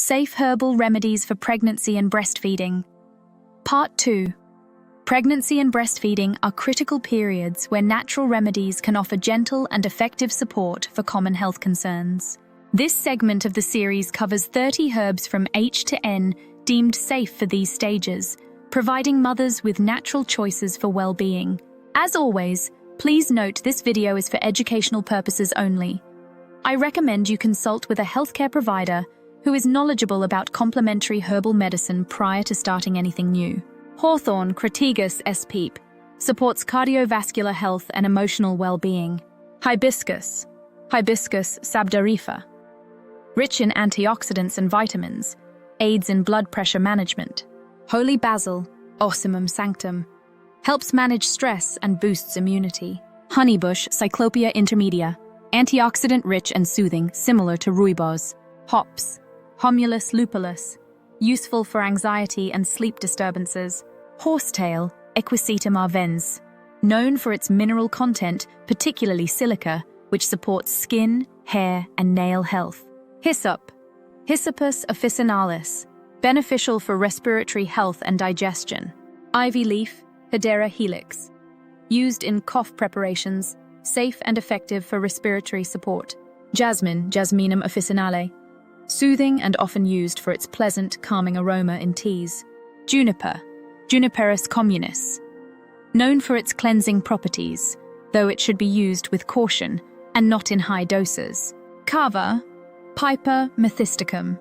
Safe Herbal Remedies for Pregnancy and Breastfeeding. Part 2. Pregnancy and breastfeeding are critical periods where natural remedies can offer gentle and effective support for common health concerns. This segment of the series covers 30 herbs from H to N deemed safe for these stages, providing mothers with natural choices for well-being. As always, please note this video is for educational purposes only. I recommend you consult with a healthcare provider who is knowledgeable about complementary herbal medicine prior to starting anything new. Hawthorn Crataegus sp. supports cardiovascular health and emotional well-being. Hibiscus sabdarifa, rich in antioxidants and vitamins, aids in blood pressure management. Holy basil, Ocimum sanctum, helps manage stress and boosts immunity. Honeybush Cyclopia intermedia, antioxidant-rich and soothing, similar to rooibos. Hops, Homulus lupulus, useful for anxiety and sleep disturbances. Horsetail, Equisetum arvens, known for its mineral content, particularly silica, which supports skin, hair, and nail health. Hyssop, Hyssopus officinalis, beneficial for respiratory health and digestion. Ivy leaf, Hedera helix, used in cough preparations, safe and effective for respiratory support. Jasmine, Jasminum officinale, soothing and often used for its pleasant, calming aroma in teas. Juniper, Juniperus communis, known for its cleansing properties, though it should be used with caution and not in high doses. Kava, Piper methisticum,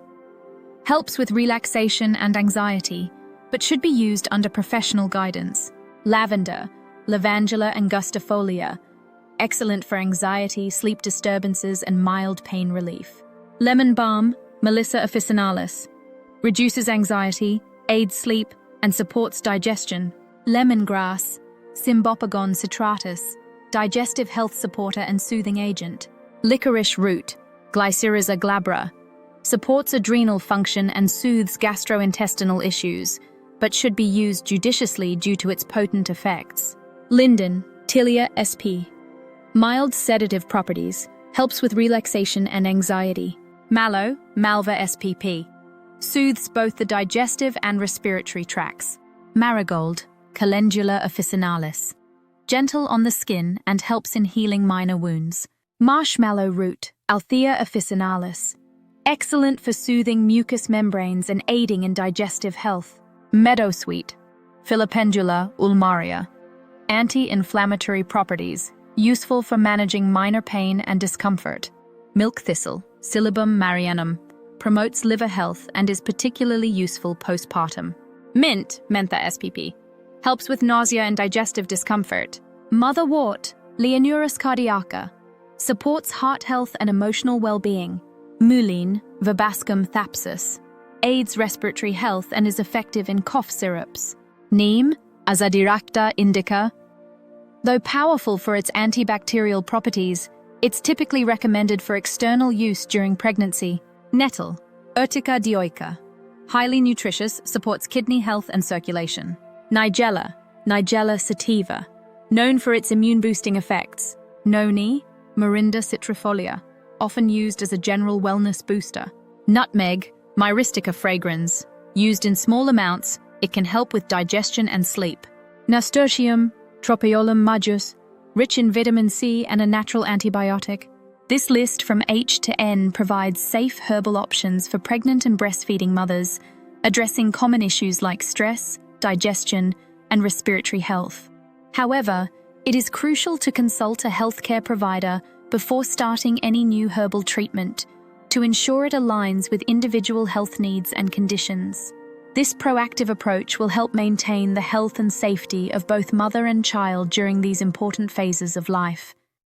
helps with relaxation and anxiety, but should be used under professional guidance. Lavender, Lavandula angustifolia, excellent for anxiety, sleep disturbances, and mild pain relief. Lemon balm, Melissa officinalis, reduces anxiety, aids sleep, and supports digestion. Lemongrass, Cymbopogon citratus, digestive health supporter and soothing agent. Licorice root, Glycyrrhiza glabra, supports adrenal function and soothes gastrointestinal issues, but should be used judiciously due to its potent effects. Linden, Tilia sp. Mild sedative properties, helps with relaxation and anxiety. Mallow, Malva spp. Soothes both the digestive and respiratory tracts. Marigold, Calendula officinalis, gentle on the skin and helps in healing minor wounds. Marshmallow root, Althea officinalis, excellent for soothing mucous membranes and aiding in digestive health. Meadowsweet, Filipendula ulmaria, anti-inflammatory properties, useful for managing minor pain and discomfort. Milk thistle, Silybum marianum, promotes liver health and is particularly useful postpartum. Mint, Mentha spp, helps with nausea and digestive discomfort. Motherwort, Leonurus cardiaca, supports heart health and emotional well-being. Mullein, Verbascum thapsus, aids respiratory health and is effective in cough syrups. Neem, Azadirachta indica, though powerful for its antibacterial properties, it's typically recommended for external use during pregnancy. Nettle, Urtica dioica, highly nutritious, supports kidney health and circulation. Nigella, Nigella sativa, known for its immune-boosting effects. Noni, Morinda citrifolia, often used as a general wellness booster. Nutmeg, Myristica fragrans, used in small amounts, it can help with digestion and sleep. Nasturtium, Tropaeolum majus, rich in vitamin C and a natural antibiotic. This list from H to N provides safe herbal options for pregnant and breastfeeding mothers, addressing common issues like stress, digestion, and respiratory health. However, it is crucial to consult a healthcare provider before starting any new herbal treatment to ensure it aligns with individual health needs and conditions. This proactive approach will help maintain the health and safety of both mother and child during these important phases of life.